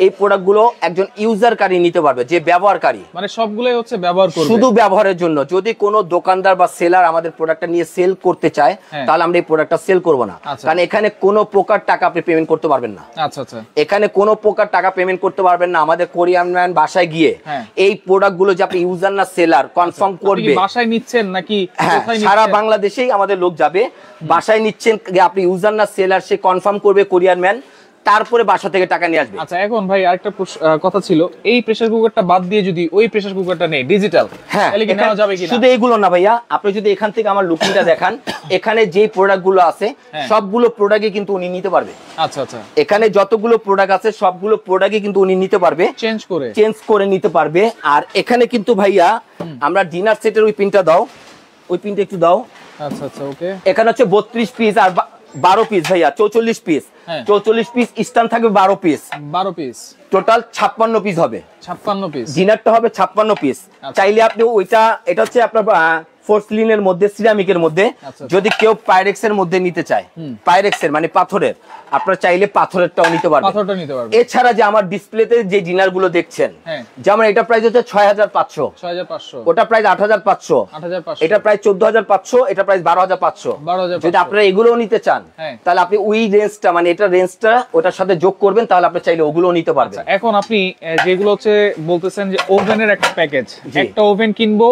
এই প্রোডাক্টগুলো একজন ইউজারকারী নিতে পারবে, যে ব্যবহারকারী, মানে সবগুলাই হচ্ছে ব্যবহার করবে শুধু ব্যবহারের জন্য। যদি কোনো দোকানদার বা সেলার আমাদের প্রোডাক্টটা নিয়ে সেল করতে চায়, হ্যাঁ। তাহলে আমরা এই প্রোডাক্টটা সেল করব না, আচ্ছা। কারণ এখানে কোনো প্রকার টাকা আপনি পেমেন্ট করতে পারবেন না। আচ্ছা, আচ্ছা, এখানে কোনো প্রকার টাকা পেমেন্ট করতে পারবেন না। আমাদের কোরিয়ান ম্যান বাসায় গিয়ে হ্যাঁ। এই প্রোডাক্টগুলো যে আপনি ইউজার না সেলার কনফার্ম আপনি করবে। কি বাসায় নিচ্ছেন নাকি হ্যাঁ, কোথায় সারা নিচ্ছেন? বাংলাদেশেই আমাদের লোক যাবে, বাসায় নিচ্ছেন আপনি ইউজার না সেলার, সে কনফার্ম করবে কোরিয়ার ম্যান, তারপরে বাসা থেকে টাকা নিয়ে আসবে। আচ্ছা, এখন ভাই আরেকটা কথা ছিল, এই প্রেসার কুকারটা বাদ দিয়ে যদি ওই প্রেসার কুকারটা নেই ডিজিটাল, হ্যাঁ, তাহলে কি নেওয়া যাবে কিনা? শুধু এইগুলো না ভাইয়া, আপনি যদি এখান থেকে আমার লুকিংটা দেখান, এখানে যে প্রোডাক্টগুলো আছে হ্যাঁ। সবগুলো প্রোডাক্টই কিন্তু উনি নিতে পারবে। আচ্ছা, আচ্ছা, এখানে যতগুলো প্রোডাক্ট আছে সবগুলো প্রোডাক্টই কিন্তু উনি নিতে পারবে, চেঞ্জ করে নিতে পারবে। আর এখানে কিন্তু ভাইয়া আমরা ডিনার সেটের ওই পিনটা দাও, ওই পিনটা একটু দাও। আচ্ছা, আচ্ছা, ওকে। এখানে হচ্ছে 32 পিস আর 12 পিস ভাইয়া, 44 পিস। হ্যাঁ। 44 পিস স্ট্যান্ড থাকবে 12 পিস, 12 পিস, টোটাল 56 পিস হবে। 56 পিস। ডিনারটা হবে 56 পিস। আচ্ছা। চাইলে আপনি ওইটা, এটা হচ্ছে আপনার পোর্সলিনের মধ্যে, সিরামিকের মধ্যে, আচ্ছা। যদি কেউ পাইরেক্সের মধ্যে নিতে চায়, পাইরেক্সের মানে পাথরের, আপনারা চাইলে পাথরেরটাও নিতে পারবেন। পাথরটা নিতে পারবে। এছাড়া যে আমার ডিসপ্লেতে যে ডিনার গুলো দেখছেন, হ্যাঁ। যেমন এটা প্রাইস হচ্ছে 6,500, 6500, ওটা প্রাইস 8,500, 8500, এটা প্রাইস 14,500, এটা প্রাইস 12,500। 12,500 যদি আপনারা এগুলোও নিতে চান, হ্যাঁ। তাহলে আপনি ওই রেঞ্জটা মানে এটা রেঞ্জটা ওটার সাথে যোগ করবেন, তাহলে আপনি চাইলে ওগুলোও নিতে পারবেন। এখন আপনি যেগুলো হচ্ছে বলতেছেন যে ওভেনের একটা প্যাকেজ, জি। একটা ওভেন কিনবো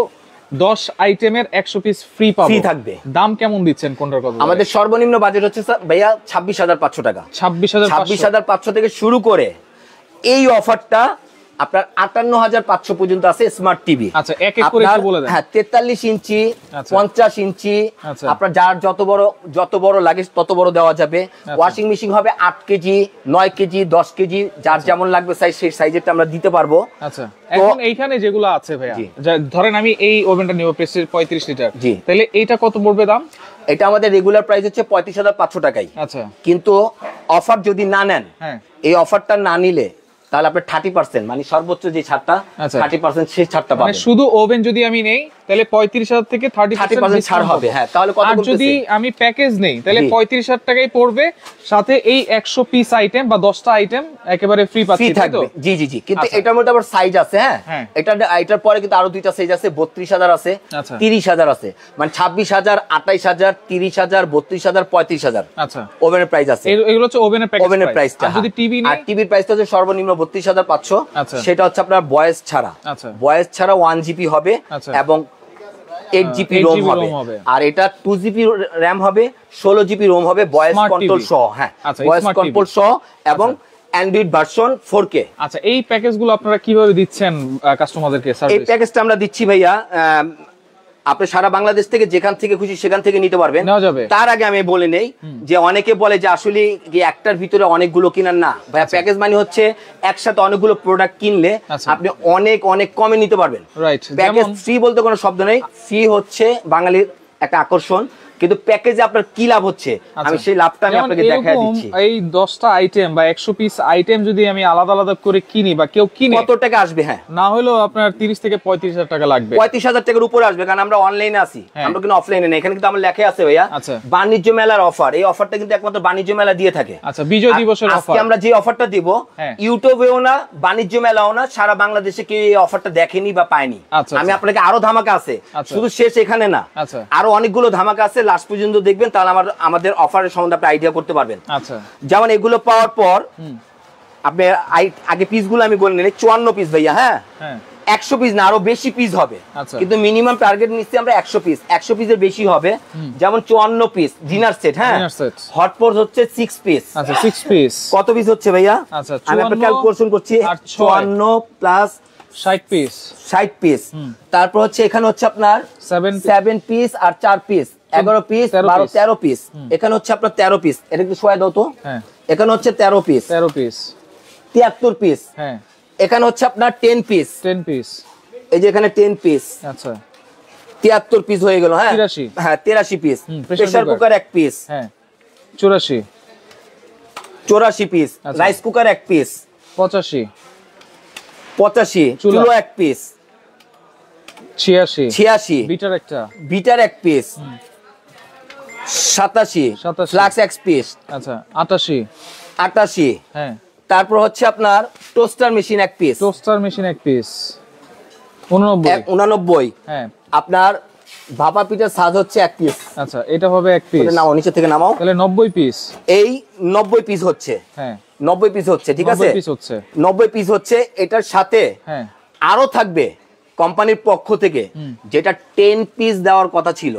10 আইটেমের 100 পিস ফ্রি পাবো, ফ্রি থাকবে। দাম কেমন দিচ্ছেন কোনটার কথা? আমাদের সর্বনিম্ন বাজেট হচ্ছে স্যার ভাইয়া 26,500 টাকা। 26,500 থেকে শুরু করে এই অফারটা আপনার 58,500 পর্যন্ত আছে স্মার্ট টিভি। আচ্ছা, এক এক করে একটু বলে দেন। হ্যাঁ, 43 ইঞ্চি, আচ্ছা। 50 ইঞ্চি, আচ্ছা। আপনার যার যত বড় লাগে তত বড় দেওয়া যাবে। ওয়াশিং মেশিন হবে 8 কেজি, 9 কেজি, 10 কেজি, যার যেমন লাগবে সাইজ, সেই সাইজেরটা আমরা দিতে পারবো। আচ্ছা, এখন এইখানে যেগুলো আছে ভাইয়া, জি। ধরেন আমি এই ওভেনটা নিব প্রেস্টিজ 35 লিটার, জি। তাহলে এইটা কত পড়বে দাম? এটা আমাদের রেগুলার প্রাইস হচ্ছে 35,500 টাকাই। আচ্ছা, কিন্তু অফার যদি না নেন, হ্যাঁ, এই অফারটা না নিলে তাহলে আপনি 30% মানে সর্বোচ্চ যে ছাড়টা, আচ্ছা। 30% সেই ছাড়টা মানে পাবেন। শুধু ওভেন যদি আমি নেই তাহলে 35,000 থেকে 30% ছাড় হবে। হ্যাঁ, তাহলে কত আর যদি বলতেছে? আমি প্যাকেজ নেই তাহলে 35,000 টাকাই পড়বে, সাথে এই 100 পিস আইটেম বা 10টা আইটেম একেবারে ফ্রি ফ্রি পাচ্ছি, তাই তো? থাকবে। জি জি জি, কিন্তু আচ্ছা। এটার মধ্যে আবার সাইজ আছে। হ্যাঁ, হ্যাঁ। এটার পরে কিন্তু আরো দুইটা সাইজ আছে, 32,000 আছে, আচ্ছা। 30,000 আছে, মানে 26,000, 28,000, 30,000, 32,000, 35,000 আচ্ছা, ওভেনের প্রাইস আছে। এগুলো হচ্ছে ওভেনের প্যাকেজ ওভেনের প্রাইসটা, যদি টিভি আর নেই টিভির প্রাইসটা হচ্ছে সর্বনিম্ন 32,500। আচ্ছা। সেটা হচ্ছে আপনার বয়েস ছাড়া। আচ্ছা। বয়েস ছাড়া 1 জিবি হবে আচ্ছা। এবং 8 জিবি 8 রোম GB হবে, ROM হবে। আর এটা 2 জিবি র্যাম হবে, 16 জিবি রোম হবে, ভয়েস Smart কন্ট্রোল TV। সহ। হ্যাঁ, আচ্ছা, ভয়েস Smart কন্ট্রোল TV। সহ এবং অ্যান্ড্রয়েড ভার্সন 4K। আচ্ছা, এই প্যাকেজগুলো আপনারা কিভাবে দিচ্ছেন কাস্টমারদেরকে এই সার্ভিস? প্যাকেজটা আমরা দিচ্ছি ভাইয়া, আপনি সারা বাংলাদেশ থেকে যেখান থেকে খুশি সেখান থেকে নিতে পারবেন। নেওয়া যাবে। তার আগে আমি বলে নেই যে অনেকে বলে যে আসলে কি একটার ভিতরে অনেকগুলো কিনার না ভাইয়া, প্যাকেজ মানে হচ্ছে একসাথে অনেকগুলো প্রোডাক্ট কিনলে আচ্ছা। আপনি অনেক অনেক কমে নিতে পারবেন। রাইট, প্যাকেজ যেমন ফ্রি বলতে কোনো শব্দ নেই, ফ্রি হচ্ছে বাঙালির একটা আকর্ষণ, কিন্তু প্যাকেজে আপনার কি লাভ হচ্ছে আমি সেই লাভটা আমি যেমন আপনাকে দেখাই এরকম দিচ্ছি। এই 10টা আইটেম বা 100 পিস আইটেম যদি আমি আলাদা আলাদা করে কিনি বা কেউ কিনে, কত টাকা আসবে? হ্যাঁ, না হলেও আপনার 30 থেকে 35,000 টাকা লাগবে। 35,000 টাকার উপরে আসবে, কারণ আমরা অনলাইনে আছি, হ্যাঁ। আমরা কিন্তু অফলাইনে নেই। এখানে কিন্তু আমার লেখা আছে ভাইয়া আচ্ছা। বাণিজ্য মেলার অফার। এই অফারটা কিন্তু একমাত্র বাণিজ্য মেলা দিয়ে থাকে। আচ্ছা, বিজয় দিবসের আজকে অফার। আমরা যে অফারটা দিব, হ্যাঁ। ইউটিউবেও না, বাণিজ্য মেলাও না, সারা বাংলাদেশে কেউ এই অফারটা দেখেনি বা পায়নি। আচ্ছা, আমি আচ্ছা। আপনাকে আরো ধামাকা আছে, আচ্ছা। শুধু শেষ এখানে না, আচ্ছা। আরো অনেকগুলো ধামাকা আছে, লাস্ট পর্যন্ত দেখবেন, তাহলে আমাদের অফারের সম্বন্ধে আপনি আইডিয়া করতে পারবেন। আচ্ছা, যেমন এগুলো পাওয়ার পর আপনি আগে পিসগুলো আমি বলে নিলে 54 পিস ভাইয়া। হ্যাঁ, হ্যাঁ, 100 পিস না, আরো বেশি পিস হবে, আচ্ছা। কিন্তু মিনিমাম টার্গেট নিচ্ছি আমরা 100 পিস। 100 পিসের বেশি হবে, যেমন 54 পিস ডিনার সেট। হ্যাঁ, Dinner set। হটপট হচ্ছে 6 পিস। আচ্ছা, 6 পিস কত পিস হচ্ছে ভাইয়া? আচ্ছা, আমি একটা 54 ক্যালকুলেশন করছি, আর 54 প্লাস 60 পিস 60 পিস। তারপর হচ্ছে এখানে হচ্ছে আপনার 7 পিস আর 4 পিস 11 পিস, 12 13 পিস। এখানে হচ্ছে আপনার 13 পিস, এটা একটু শোয়া দাও তো। হ্যাঁ, এখানে হচ্ছে 13 পিস, 13 পিস 73 পিস। হ্যাঁ, এখানে হচ্ছে আপনার 10 পিস, 10 পিস এই যে এখানে 10 পিস, আচ্ছা, 73 পিস হয়ে গেল। হ্যাঁ, 83 হ্যাঁ 83 piece. pressure pressure cooker। Cooker 1 piece, হ্যাঁ, 84 84 পিস। আচ্ছা। Rice cooker 1 piece, 85 85। চুলা। চুলো 1 পিস, 86 86। বিটার একটা, বিটার 1 পিস, 87। 87 ফ্লাক্স 1 পিস, আচ্ছা, 88 88। হ্যাঁ, তারপর হচ্ছে আপনার toaster machine 1 piece, toaster machine 1 piece 89 89। হ্যাঁ, আপনার ভাপা পিঠার সাজ হচ্ছে 1 পিস। আচ্ছা, এটা হবে 1 পিস, নাও নিচে থেকে নামাও, তাহলে 90 পিস। এই 90 পিস হচ্ছে, হ্যাঁ, 90 পিস হচ্ছে, ঠিক আছে, 90 পিস হচ্ছে। 90 পিস হচ্ছে। এটার সাথে হ্যাঁ, আরো থাকবে কোম্পানির পক্ষ থেকে, যেটা 10 পিস দেওয়ার কথা ছিল,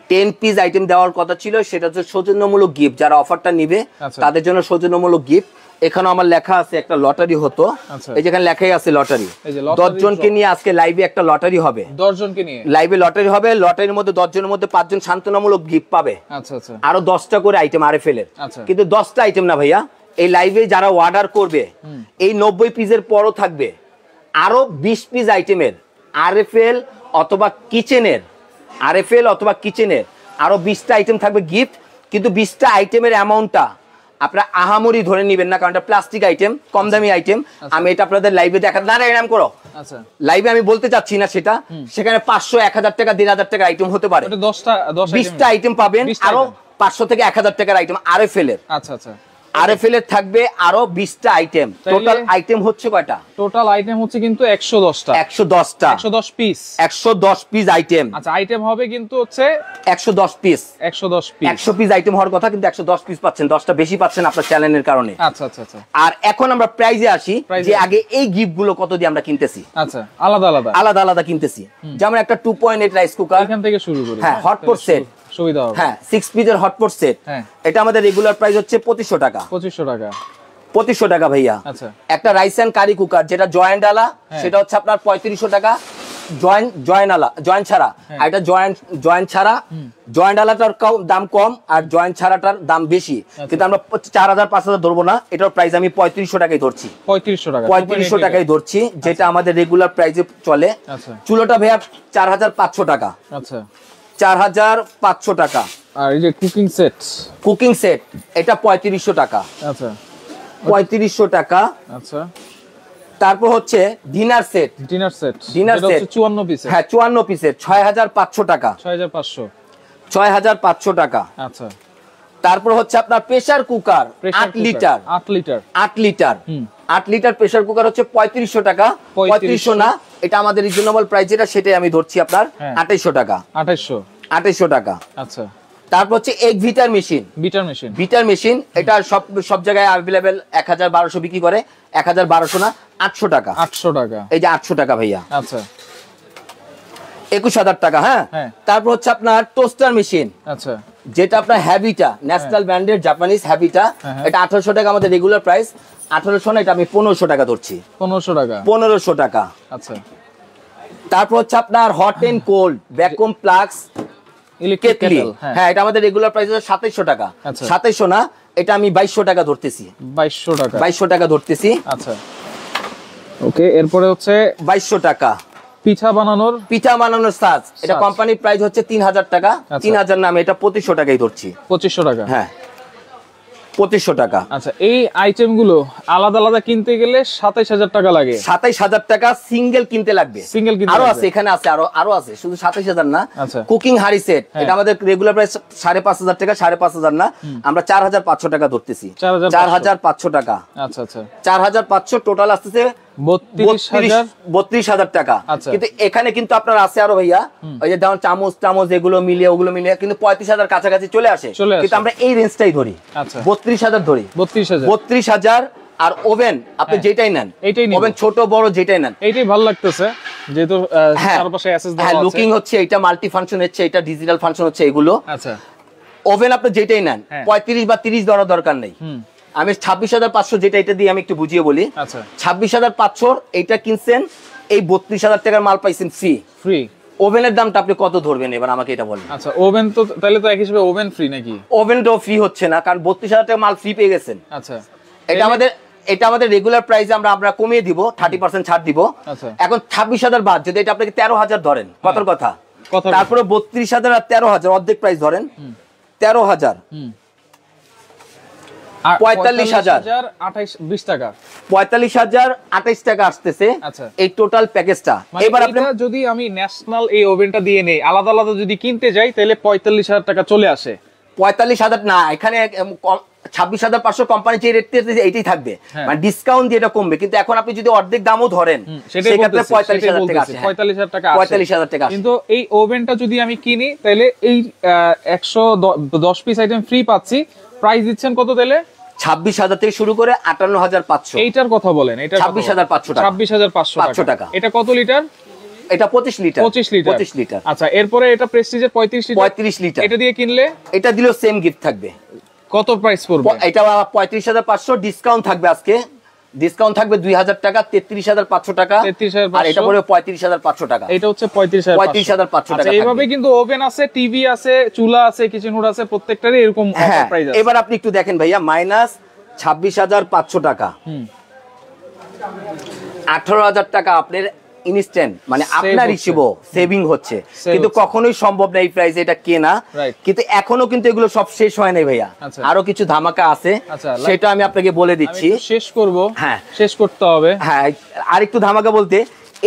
10 পিস আইটেম দেওয়ার কথা ছিল, সেটা হচ্ছে সৌজন্যমূলক গিফট। যারা অফারটা নিবে আচ্ছা। তাদের জন্য সৌজন্যমূলক গিফট। এখানে আমার লেখা আছে একটা লটারি হতো, আচ্ছা। এই যেখানে লেখাই আছে লটারি। এই যে lottery 10 জনকে draw। নিয়ে আজকে লাইভে একটা লটারি হবে, 10 জনকে নিয়ে। লাইভে লটারি হবে। লটারির মধ্যে 10 জনের মধ্যে 5 জন সান্ত্বনামূলক গিফট পাবে, আচ্ছা, আচ্ছা, আরো 10টা করে আইটেম আরএফএল এর। আচ্ছা। কিন্তু 10টা আইটেম না ভাইয়া, এই লাইভে যারা অর্ডার করবে এই 90 পিসের পরও থাকবে আরো 20 পিস আইটেমের আরএফএল অথবা কিচেনের, আরএফএল অথবা কিচেনের আরো 20টা আইটেম থাকবে গিফট। কিন্তু 20টা আইটেমের অ্যামাউন্টটা আপনারা আহামরি ধরে নেবেন না, কারণ এটা প্লাস্টিক আইটেম, কম দামি আইটেম। আমি এটা আপনাদের লাইভে দেখা না এরকম করো, আচ্ছা, লাইভে আমি বলতে চাচ্ছি না সেটা। সেখানে 500 1000 টাকা 1500 টাকা আইটেম হতে পারে, ওটা 10টা 20টা আইটেম পাবেন, 20টা আরো item। 500 থেকে 1000 টাকার আইটেম আরএফএল এর। আচ্ছা, আচ্ছা, আরএফএল এর থাকবে আরো 20টা আইটেম। তাইলে- টোটাল আইটেম হচ্ছে কয়টা? টোটাল আইটেম হচ্ছে কিন্তু 110টা, 110টা, 110 পিস। 110 piece item. আচ্ছা, আইটেম হবে কিন্তু হচ্ছে 110 পিস, 110 পিস। 100 পিস আইটেম হওয়ার কথা, কিন্তু 110 পিস পাচ্ছেন, 10টা বেশি পাচ্ছেন আপনার চ্যানেলের কারণে। আচ্ছা, আচ্ছা, আচ্ছা, আর এখন আমরা প্রাইজে আসি, Prize যে এ। আগে এই গিফট গুলো কত দিয়ে আমরা কিনতেছি, আচ্ছা, আলাদা আলাদা আলাদা আলাদা কিনতেছি। যেমন একটা 2.8 রাইস কুকার, এখান থেকে শুরু করি। হ্যাঁ, hotpot তাহলে set। সুবিধা হবে। হ্যাঁ 6 পিসের হটপট সেট, হ্যাঁ। এটা আমাদের রেগুলার প্রাইস হচ্ছে 2500 টাকা। 2500 টাকা। 2500 টাকা ভাইয়া। আচ্ছা, একটা রাইস এন্ড কারি কুকার যেটা জয়েন্ট আলা, হ্যাঁ। সেটা হচ্ছে আপনার 3500 টাকা, জয়েন্ট ছাড়া। আর এটা জয়েন্ট ছাড়া, জয়েন্ট আলাটার দাম কম আর জয়েন্ট ছাড়াটার দাম বেশি, কিন্তু আমরা 4000 5000 ধরবো না, এটার প্রাইস আমি 3500 টাকায় ধরছি। 3500 টাকা, 3500 টাকায় ধরছি, যেটা আমাদের রেগুলার প্রাইসে চলে। আচ্ছা, চুলোটা ভাইয়া 4500 টাকা, আচ্ছা। 4500 টাকা। আর এই যে কুকিং সেট, কুকিং সেট এটা 3500 টাকা, আচ্ছা, 3500 টাকা। আচ্ছা, তারপর হচ্ছে dinner set, dinner set, dinner যেটা সেট হচ্ছে 54 পিস। হ্যাঁ 54 পিসের 6500 টাকা, 6500। 6500 টাকা। আচ্ছা, তারপর হচ্ছে আপনার pressure cooker 8 litre, 8 litre, 8 litre, 8 litre pressure cooker হচ্ছে 3500 টাকা। 3500 না, এটা আমাদের রিজনেবল প্রাইস যেটা সেটাই আমি ধরছি আপনার 2800 টাকা, 2800 টাকা। আচ্ছা, তারপর হচ্ছে এক ভিটার মেশিন, বিটার মেশিন এটা সব জায়গায় अवेलेबल 1200 বিক্রি করে, 1200 না 800 টাকা, 800 টাকা, এই যে 800 টাকা ভাইয়া। আচ্ছা, 21000 টাকা। হ্যাঁ, তারপর হচ্ছে আপনার টোস্টার মেশিন, আচ্ছা, যেটা আপনার হ্যাবিটা, ন্যাশনাল ব্র্যান্ডের জাপানিজ হ্যাবিটা, এটা 1800 টাকা আমাদের রেগুলার প্রাইস। 1800 না, এটা আমি 1500 টাকা ধরছি, 1500 টাকা, 1500 টাকা। আচ্ছা, তারপর হচ্ছে আপনার hot and cold vacuum flasks electric kettle, kettle, হ্যাঁ এটা আমাদের রেগুলার প্রাইস হচ্ছে 2700 টাকা। আচ্ছা। 2700 না, এটা আমি 2200 টাকা ধরতেছি, 2200 টাকা, 2200 টাকা ধরতেছি। আচ্ছা, ওকে। এরপরে হচ্ছে 2200 টাকা পিঠা বানানোর সাজ, এটা কোম্পানির প্রাইস হচ্ছে 3000 টাকা। 3000 না, আমি এটা 2500 টাকাই ধরছি, 2500 টাকা, হ্যাঁ 2500 টাকা। আচ্ছা, এই আইটেম গুলো আলাদা আলাদা কিনতে গেলে 27000 টাকা লাগে। 27000 টাকা সিঙ্গেল কিনতে লাগবে, সিঙ্গেল কিনতে আরো লাগবে। আছে, এখানে আছে আরো আছে, শুধু 27000 না। আচ্ছা, কুকিং হাড়ি সেট, এটা আমাদের রেগুলার প্রাইস 5500 টাকা, 5500 না, আমরা 4500 টাকা ধরতেছি, 4500 টাকা। আচ্ছা, আচ্ছা, 4500 টোটাল আসতেছে 32000 টাকা। কিন্তু এখানে কিন্তু আপনার আছে আরো ভাইয়া, ওই যে যেমন চামচ এগুলো মিলিয়ে ওগুলো মিলিয়ে কিন্তু 35000 কাছাকাছি চলে আসে, কিন্তু আমরা এই রেঞ্জটাই ধরি, 32000 ধরি, 32000। আর ওভেন আপনি যেটাই নেন, ওভেন ছোট বড় যেটাই নেন, এইটাই ভালো লাগতেছে, যেহেতু চারপাশে অ্যাসেস দেওয়া আছে। লুকিং হচ্ছে এটা মাল্টি ফাংশন হচ্ছে, এটা ডিজিটাল ফাংশন হচ্ছে এগুলো। আচ্ছা, ওভেন আপনি যেটাই নেন 35 বা 30 ধরার দরকার নেই। আমি 26500 যেটা, এটা দিয়ে আমি একটু বুঝিয়ে বলি। আচ্ছা, 26500 এইটা কিনছেন, এই 32000 টাকার মাল পাইছেন ফ্রি। ওভেনের দামটা আপনি কত ধরবেন এবার আমাকে এটা বলেন। আচ্ছা, ওভেন তো তাহলে তো এক হিসেবে ওভেন ফ্রি নাকি? ওভেনটাও ফ্রি হচ্ছে না, কারণ 32000 টাকা মাল ফ্রি পেয়ে গেছেন। আচ্ছা, এটা আমাদের রেগুলার প্রাইসে আমরা কমিয়ে দিব, 30% ছাড় দিব। এখন 26000 বাদ, যদি এটা আপনাকে 13000 ধরেন, কতর কথা, তারপরে 32000 আর 13000 অর্ধেক প্রাইস ধরেন, 13000 45000 20 টাকা, 45000 28 টাকা আসতেছে এই টোটাল প্যাকেজটা। এবার আপনি যদি আমি ন্যাশনাল এই ওভেনটা দিয়ে নেই, আলাদা আলাদা যদি কিনতে যাই, তাহলে 45000 টাকা চলে আসে। 45000 না, এখানে 26500 কোম্পানি যে রেট দিয়েছে এইটাই থাকবে, মানে ডিসকাউন্ট দিয়ে এটা কমবে। কিন্তু এখন আপনি যদি অর্ধেক দামও ধরেন, সেক্ষেত্রে 45000 টাকা আসে, 45000 টাকা। কিন্তু এই ওভেনটা যদি আমি কিনি, তাহলে এই 110 পিস আইটেম ফ্রি পাচ্ছি। প্রাইস দিচ্ছেন কত তাহলে? 26000 থেকে শুরু করে 58500। এইটার কথা বলেন, এটা 26500 টাকা, 26500 টাকা। এটা কত লিটার? এটা 25 লিটার। 25 লিটার। আচ্ছা, এরপরে এটা প্রেস্টিজের 35 লিটার। এটা দিয়ে কিনলে, এটা দিলেও সেম গিফট থাকবে। কত প্রাইস পড়বে? এটা 35500, ডিসকাউন্ট থাকবে আজকে, ডিসকাউন্ট থাকবে 2000 টাকা, 33500 টাকা, আর এটা পড়বে 35500 টাকা। এটা হচ্ছে 35500 টাকা। এইভাবে কিন্তু ওভেন আছে, টিভি আছে, চুলা আছে, কিচেন হুড আছে, প্রত্যেকটারই এরকম প্রাইস আছে। এবার আপনি একটু দেখেন ভাইয়া, -26500 টাকা, 18000 টাকা আপনার ইনস্ট্যান্ট, মানে আপনার হিসেবে সেভিং হচ্ছে। কিন্তু কখনোই সম্ভব না এই প্রাইসে এটা কেনা। কিন্তু এখনো কিন্তু এগুলো সব শেষ হয় নাই ভাইয়া, আরো কিছু ধামাকা আছে, সেটা আমি আপনাকে বলে দিচ্ছি। শেষ করব, হ্যাঁ শেষ করতে হবে। হ্যাঁ, আরেকটু ধামাকা বলতে,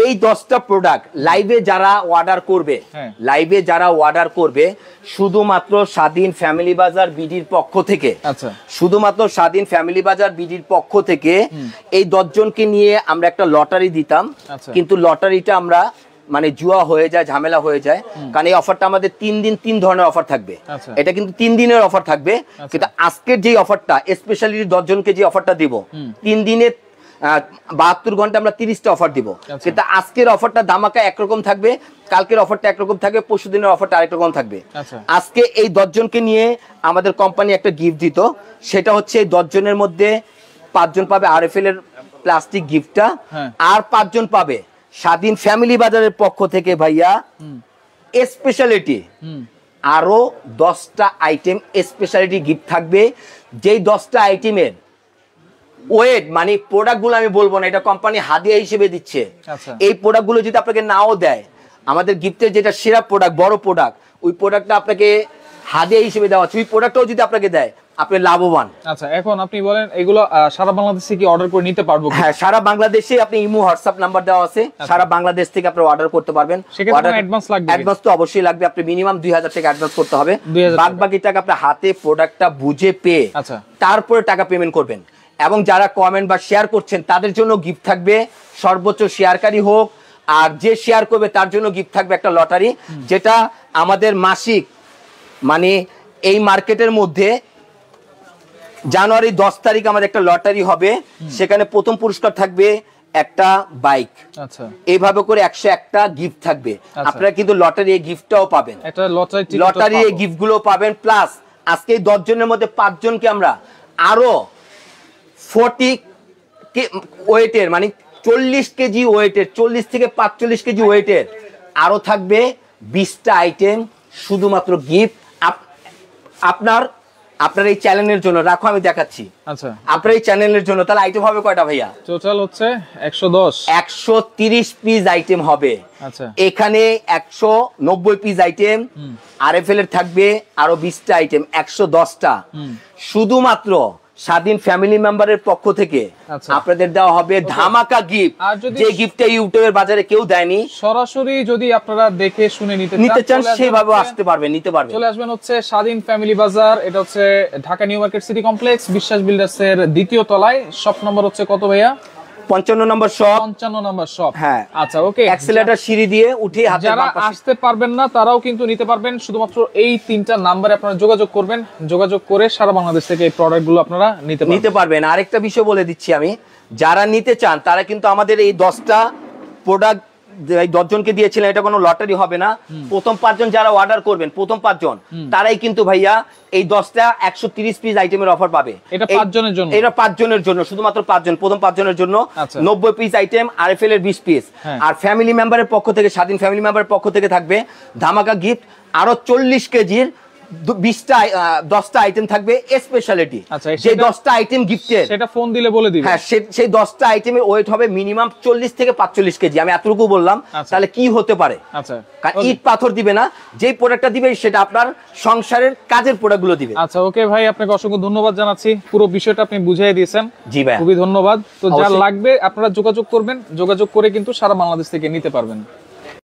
এই 10টা প্রোডাক্ট লাইভে যারা অর্ডার করবে, শুধুমাত্র স্বাধীন ফ্যামিলি বাজার বিডির পক্ষ থেকে, শুধুমাত্র স্বাধীন ফ্যামিলি বাজার বিডির পক্ষ থেকে এই 10 জনকে নিয়ে আমরা একটা লটারি দিতাম। কিন্তু লটারিটা আমরা মানে জুয়া হয়ে যায়, ঝামেলা হয়ে যায়, কারণ এই অফারটা আমাদের 3 দিন 3 ধরনের অফার থাকবে। এটা কিন্তু 3 দিনের অফার থাকবে। কিন্তু আজকের যে অফারটা, স্পেশালি 10 জনকে যে অফারটা দিব, 3 দিনে 72 ঘন্টা আমরা 30টা অফার দিব। কিন্তু আজকের অফারটা ধামাকা একরকম থাকবে, কালকের অফারটা একরকম থাকবে, পরশু দিনের অফারটা আরেক রকম থাকবে। আজকে এই 10 জনকে নিয়ে আমাদের কোম্পানি একটা গিফট দিত, সেটা হচ্ছে এই 10 জনের মধ্যে 5 জন পাবে আরএফএল এর প্লাস্টিক গিফটটা, আর 5 জন পাবে স্বাধীন ফ্যামিলি বাজারের পক্ষ থেকে ভাইয়া স্পেশালিটি আরো 10টা আইটেম স্পেশালিটি গিফট থাকবে। যেই 10টা আইটেমের ওয়েট, মানে প্রোডাক্টগুলো আমি বলবো না, এটা কোম্পানি হাদিয়া হিসেবে দিচ্ছে। এই প্রোডাক্টগুলো যদি আপনাকে নাও দেয়, আমাদের গিফটের যেটা সেরা প্রোডাক্ট, বড় প্রোডাক্ট, ওই প্রোডাক্টটা আপনাকে হাদিয়া হিসেবে দেওয়া আছে, ওই প্রোডাক্টটাও যদি আপনাকে দেয়, আপনি লাভবান। আচ্ছা, এখন আপনি বলেন এগুলো সারা বাংলাদেশে কি অর্ডার করে নিতে পারবো? হ্যাঁ, সারা বাংলাদেশে আপনি ইমো হোয়াটসঅ্যাপ নাম্বার দেওয়া আছে, সারা বাংলাদেশ থেকে আপনি অর্ডার করতে পারবেন। সেক্ষেত্রে অ্যাডভান্স লাগবে? অ্যাডভান্স তো অবশ্যই লাগবে, আপনি মিনিমাম 2000 টাকা অ্যাডভান্স করতে হবে। 2000 বাদ বাকি টাকা আপনি হাতে প্রোডাক্টটা বুঝে পেয়ে আচ্ছা তারপরে টাকা পেমেন্ট করবেন। এবং যারা কমেন্ট বা শেয়ার করছেন তাদের জন্য গিফট থাকবে, সর্বোচ্চ শেয়ারকারী হোক, আর যে শেয়ার করবে তার জন্য গিফট থাকবে একটা লটারি, যেটা আমাদের মাসিক মানে এই মার্কেটের মধ্যে জানুয়ারি 10 তারিখ আমাদের একটা লটারি হবে, সেখানে প্রথম পুরস্কার থাকবে একটা বাইক। আচ্ছা, এইভাবে করে 101টা গিফট থাকবে। আপনারা কিন্তু লটারি এই গিফটটাও পাবেন, এটা লটারি এই গিফট গুলো পাবেন। প্লাস আজকে এই 10 জনের মধ্যে 5 জনকে আমরা আরো 40 ওয়েটের মানে 40 কেজি ওয়েটের, 40 থেকে 45 কেজি ওয়েটের আরো থাকবে 20টা আইটেম শুধুমাত্র গিফট আপনার এই চ্যানেলের জন্য। রাখো আমি দেখাচ্ছি। আচ্ছা, আপনার এই চ্যানেলের জন্য তাহলে আইটেম হবে কয়টা ভাইয়া? টোটাল হচ্ছে 110 130 পিস আইটেম হবে। আচ্ছা, এখানে 190 পিস আইটেম, আরএফএল এর থাকবে আরো 20টা আইটেম, 110টা শুধুমাত্র স্বাধীন ফ্যামিলি মেম্বারের পক্ষ থেকে আপনাদের দেওয়া হবে ধামাকা গিফট, যে গিফটটা ইউটিউবের বাজারে কেউ দেয়নি। সরাসরি যদি আপনারা দেখে শুনে নিতে চান সেভাবে আসতে পারবেন, নিতে পারবেন। চলে আসবেন হচ্ছে স্বাধীন ফ্যামিলি বাজার, এটা হচ্ছে Dhaka new market city complex, বিশ্বাস বিল্ডার্স এর দ্বিতীয় তলায়। শপ নম্বর হচ্ছে কত ভাইয়া? 55 নম্বর শপ। 55 নম্বর শপ। হ্যাঁ, আচ্ছা, ওকে। অ্যাক্সেলেটর সিঁড়ি দিয়ে উঠে হাতে যারা আসতে পারবেন না তারাও কিন্তু নিতে পারবেন, শুধুমাত্র এই 3টা নাম্বারে আপনারা যোগাযোগ করবেন, যোগাযোগ করে সারা বাংলাদেশ থেকে এই প্রোডাক্টগুলো আপনারা নিতে পারবেন। আরেকটা বিষয় বলে দিচ্ছি আমি, যারা নিতে চান তারা কিন্তু আমাদের এই 10টা প্রোডাক্ট 10 জনকে দিয়েছিলেন, এটা কোনো লটারি হবে না। প্রথম 5 জন যারা অর্ডার করবেন, প্রথম 5 জন তারাই কিন্তু ভাইয়া এই 10টা 130 পিস আইটেমের অফার পাবে। এটা 5 জনের জন্য, এটা 5 জনের জন্য, শুধুমাত্র 5 জন, প্রথম 5 জনের জন্য 90 পিস আইটেম, আরএফএল এর 20 পিস। আর ফ্যামিলি মেম্বারের পক্ষ থেকে, স্বাধীন ফ্যামিলি মেম্বারের পক্ষ থেকে থাকবে ধামাকা গিফট আরো 40 কেজির 10টা আইটেম থাকবে স্পেশালিটি। যে 10টা আইটেম গিফটের সেটা ফোন দিলে বলে দিবে। হ্যাঁ, সেই 10টা আইটেমের ওয়েট হবে মিনিমাম 40 থেকে 45 কেজি। আমি এতটুকু বললাম, তাহলে কি হতে পারে? আচ্ছা, ইট পাথর দিবে না, যেই প্রোডাক্টটা দিবে সেটা আপনার সংসারের কাজের প্রোডাক্টগুলো দিবে। আচ্ছা, ওকে ভাই, আপনাকে অসংখ্য ধন্যবাদ জানাচ্ছি, পুরো বিষয়টা আপনি বুঝিয়ে দিয়েছেন। জি ভাই, খুবই ধন্যবাদ। তো যা লাগবে আপনারা যোগাযোগ করবেন, যোগাযোগ করে কিন্তু সারা বাংলাদেশ থেকে নিতে পারবেন।